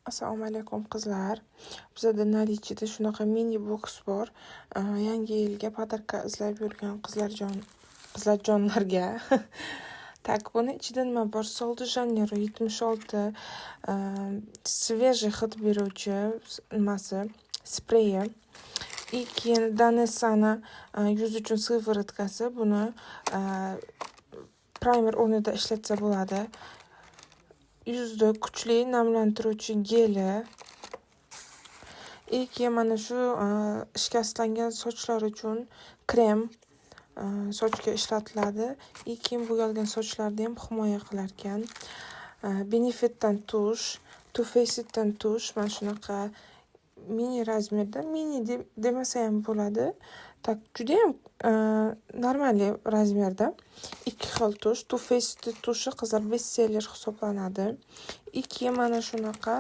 Assalomu alaykum qizlar. Bizda Nalichida shunaqa mini box bor. Yangi yilga podarka izlab yurgan qizlarjonlarga. Tak, buni ichida nima bor? Sol de Janeiro 76 свежий hid beruvchi nimasi, spreyi. И keyin Danessani yuz uchun sivaratkasi. Buni primer o'rnida ishlatsa bo'ladi. Yuzni kuchli namlantiruvchi geli. Keyin mana shu shikastlangan sochlar uchun krem sochga ishlatiladi. Keyin bo'yalgan sochlarni ham himoya qilar ekan. Benefitdan tush, Too Faceddan tush, mana shunaqa mini razmerda, mini demasa ham bo'ladi. Tak, juda ham normalniy razmerda. Ikki xil tush, Too Faced tushi qizlar bestseller hisoblanadi. Keyin mana shunaqa